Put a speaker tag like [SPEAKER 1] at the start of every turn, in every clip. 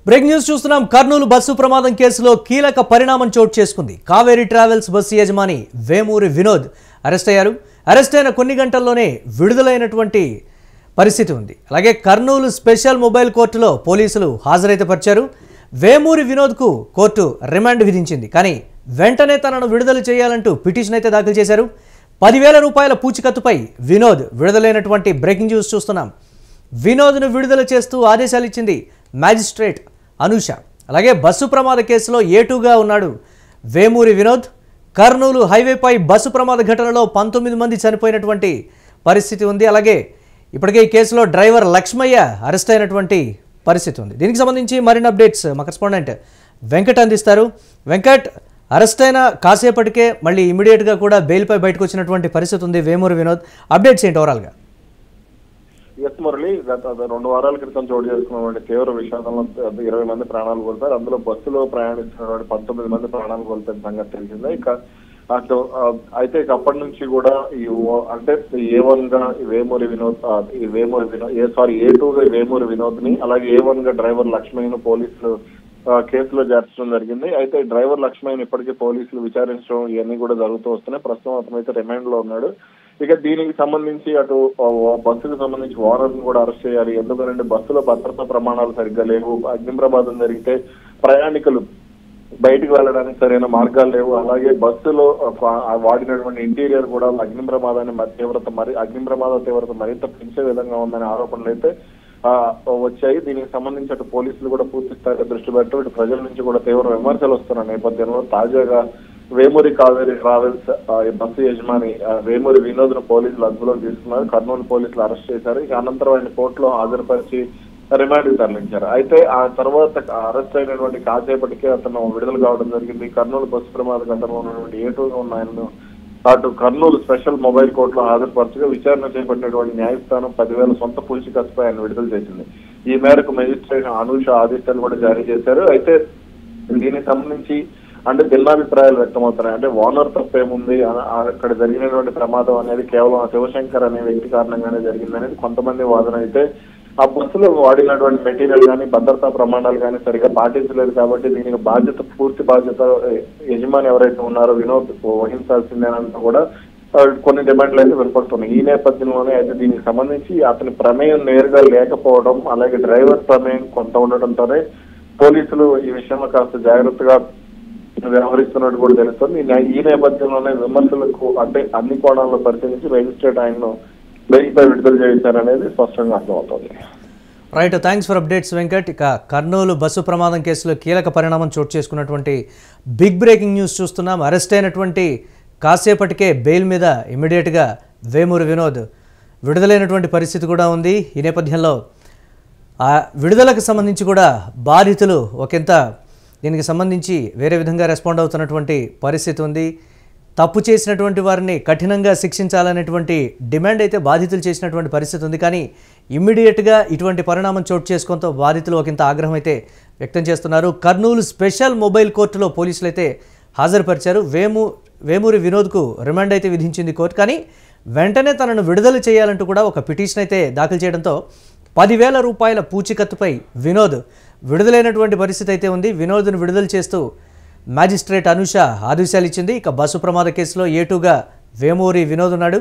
[SPEAKER 1] Break news చూస్తున్నాం. Kurnool bus ప్రమాదం కేసులో కీలక పరిణామం చోటు చేసుకుంది. కావేరీ ట్రావెల్స్ బస్సు యజమాని వేమూరి వినోద్ అరెస్ట్ అయ్యారు. అరెస్ట్ అయిన కొన్ని గంటల్లోనే విడుదలైనటువంటి పరిస్థితి ఉంది. అలాగే కర్నూలు స్పెషల్ మొబైల్ కోర్టులో పోలీసులు హాజరైతే పరిచారు. వేమూరి వినోద్కు కోర్టు రిమాండ్ విధించింది. కానీ వెంటనే తనను విడుదల చేయాలంటూ పిటిషన్ అయితే దాఖలు చేశారు. 10,000 రూపాయల పూచికత్తుపై వినోద్ విడుదలైనటువంటి బ్రేకింగ్ న్యూస్ చూస్తున్నాం. వినోద్ను విడుదల చేస్తూ ఆదేశాలు ఇచ్చింది మ్యాజిస్ట్రేట్ అనూష. అలాగే బస్సు ప్రమాద కేసులో A2గా ఉన్నాడు వేమూరి వినోద్. కర్నూలు హైవేపై బస్సు ప్రమాద ఘటనలో 19 మంది చనిపోయినటువంటి పరిస్థితి ఉంది. అలాగే ఇప్పటికే ఈ కేసులో డ్రైవర్ లక్ష్మయ్య అరెస్ట్ అయినటువంటి పరిస్థితి ఉంది. దీనికి సంబంధించి మరిన్ని అప్డేట్స్ మా కరెస్పాండెంట్ వెంకట్ అందిస్తారు. వెంకట్, అరెస్ట్ అయిన కాసేపటికే మళ్ళీ ఇమీడియట్గా కూడా బెయిల్పై బయటకు వచ్చినటువంటి పరిస్థితి ఉంది వేమూరి వినోద్. అప్డేట్స్ ఏంటి ఓవరాల్గా?
[SPEAKER 2] ఎస్ మురళి, గత 2 వారాల క్రితం చోటు చేసుకున్నటువంటి తీవ్ర విషాదంలో 20 మంది ప్రాణాలు కోల్పోయారు. అందులో బస్సులో ప్రయాణిస్తున్నటువంటి 19 మంది ప్రాణాలు కోల్పోయిన సంగతి తెలిసిందే. ఇక అటు అయితే అప్పటి నుంచి కూడా అంటే A1 గా వేమూరి వినోద్, A2 గా వేమూరి వినోద్ ని, అలాగే A1 గా డ్రైవర్ లక్ష్మయ్యను పోలీసులు కేసులో చేర్చడం జరిగింది. అయితే డ్రైవర్ లక్ష్మయ్యను ఇప్పటికీ పోలీసులు విచారించడం ఇవన్నీ కూడా జరుగుతూ వస్తున్నాయి. ప్రస్తుతం అతనైతే రిమాండ్ లో ఉన్నాడు. ఇక దీనికి సంబంధించి అటు బస్సుకు సంబంధించి ఓనర్ని కూడా అరెస్ట్ చేయాలి. ఎందుకంటే బస్సులో భద్రతా ప్రమాణాలు సరిగ్గా లేవు. అగ్ని ప్రమాదం జరిగితే ప్రయాణికులు బయటకు వెళ్ళడానికి సరైన మార్గాలు లేవు. అలాగే బస్సులో వాడినటువంటి ఇంటీరియర్ కూడా అగ్ని ప్రమాద తీవ్రత మరింత పెంచే విధంగా ఉందనే ఆరోపణలు అయితే వచ్చాయి. దీనికి సంబంధించి అటు పోలీసులు కూడా పూర్తి స్థాయిలో దృష్టి పెట్టడం, ఇటు ప్రజల నుంచి కూడా తీవ్ర విమర్శలు వస్తున్న నేపథ్యంలో తాజాగా వేమూరి కావేరీ ట్రావెల్స్ బస్సు యజమాని వేమూరి వినోద్ ను పోలీసులు అదుపులోకి తీసుకున్నారు. కర్నూలు పోలీసులు అరెస్ట్ చేశారు. ఇక అనంతరం ఆయన కోర్టులో హాజరుపరిచి రిమాండ్ తరలించారు. అయితే ఆ తర్వాత అరెస్ట్ అయినటువంటి కాసేపటికే అతను విడుదల కావడం జరిగింది. కర్నూలు బస్సు ప్రమాద ఘటనలో ఉన్నటువంటి A2గా ఉన్న ఆయనను అటు కర్నూలు స్పెషల్ మొబైల్ కోర్టులో హాజరుపరచగా విచారణ చేపట్టినటువంటి న్యాయస్థానం 10,000 సొంత పూచికత్తుపై ఆయన విడుదల చేసింది. ఈ మేరకు మెజిస్ట్రేట్ అనూష ఆదేశాలు కూడా జారీ చేశారు. అయితే దీనికి సంబంధించి అంటే భిన్నాభిప్రాయాలు వ్యక్తమవుతున్నాయి. అంటే ఓనర్ తప్పేముంది, అక్కడ జరిగినటువంటి ప్రమాదం అనేది కేవలం శివశంకర్ అనే వ్యక్తి కారణంగానే జరిగిందనేది కొంతమంది వాదన. అయితే ఆ బస్సులో వాడినటువంటి మెటీరియల్ కానీ భద్రతా ప్రమాణాలు కానీ సరిగ్గా పాటించలేదు కాబట్టి దీనికి పూర్తి బాధ్యత యజమాని ఎవరైతే ఉన్నారో వినోద్ వహించాల్సిందేనంతా కూడా కొన్ని డిమాండ్లు అయితే వినపడుతున్నాయి. ఈ నేపథ్యంలోనే అయితే దీనికి సంబంధించి అతని ప్రమేయం నేరుగా లేకపోవడం, అలాగే డ్రైవర్ ప్రమేయం కొంత ఉండటంతోనే పోలీసులు ఈ విషయంలో కాస్త జాగ్రత్తగా వ్యవహరిస్తున్నట్టు కూడా తెలుస్తుంది. ఈ నేపథ్యంలోనే విమర్శలకు అంటే అన్ని కోణాల్లో పరిశీలించి మెజిస్ట్రేట్ ఆయన్ను బెయిల్పై విడుదల చేశారనేది స్పష్టంగా అర్థమవుతుంది.
[SPEAKER 1] Right, thanks for updates Venkat. ఇక కర్నూలు బస్సు ప్రమాదం కేసులో కీలక పరిణామం చోటు చేసుకున్నటువంటి బిగ్ బ్రేకింగ్ న్యూస్ చూస్తున్నాం. అరెస్ట్ అయినటువంటి కాసేపటికే బెయిల్ మీద ఇమీడియట్గా వేమూరి వినోద్ విడుదలైనటువంటి పరిస్థితి కూడా ఉంది. ఈ నేపథ్యంలో ఆ విడుదలకు సంబంధించి కూడా బాధితులు ఒకంత దీనికి సంబంధించి వేరే విధంగా రెస్పాండ్ అవుతున్నటువంటి పరిస్థితి ఉంది. తప్పు చేసినటువంటి వారిని కఠినంగా శిక్షించాలనేటువంటి డిమాండ్ అయితే బాధితులు చేసినటువంటి పరిస్థితి ఉంది. కానీ ఇమ్మీడియట్గా ఇటువంటి పరిణామం చోటు చేసుకోవడంతో బాధితులు ఒకంత ఆగ్రహం అయితే వ్యక్తం చేస్తున్నారు. కర్నూలు స్పెషల్ మొబైల్ కోర్టులో పోలీసులు అయితే హాజరుపరిచారు. వేమూరి వినోద్కు రిమాండ్ అయితే విధించింది కోర్టు. కానీ వెంటనే తనను విడుదల చేయాలంటూ కూడా ఒక పిటిషన్ అయితే దాఖలు చేయడంతో 10,000 రూపాయల పూచికత్తుపై వినోద్ విడుదలైనటువంటి పరిస్థితి అయితే ఉంది. వినోద్ను విడుదల చేస్తూ మ్యాజిస్ట్రేట్ అనూష ఆదేశాలు ఇచ్చింది. ఇక బస్సు ప్రమాద కేసులో A2గా వేమూరి వినోద్ ఉన్నాడు.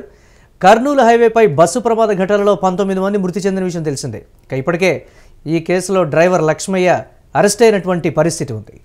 [SPEAKER 1] కర్నూలు హైవేపై బస్సు ప్రమాద ఘటనలో 19 మంది మృతి చెందిన విషయం తెలిసిందే. ఇక ఇప్పటికే ఈ కేసులో డ్రైవర్ లక్ష్మయ్య అరెస్ట్ అయినటువంటి పరిస్థితి ఉంది.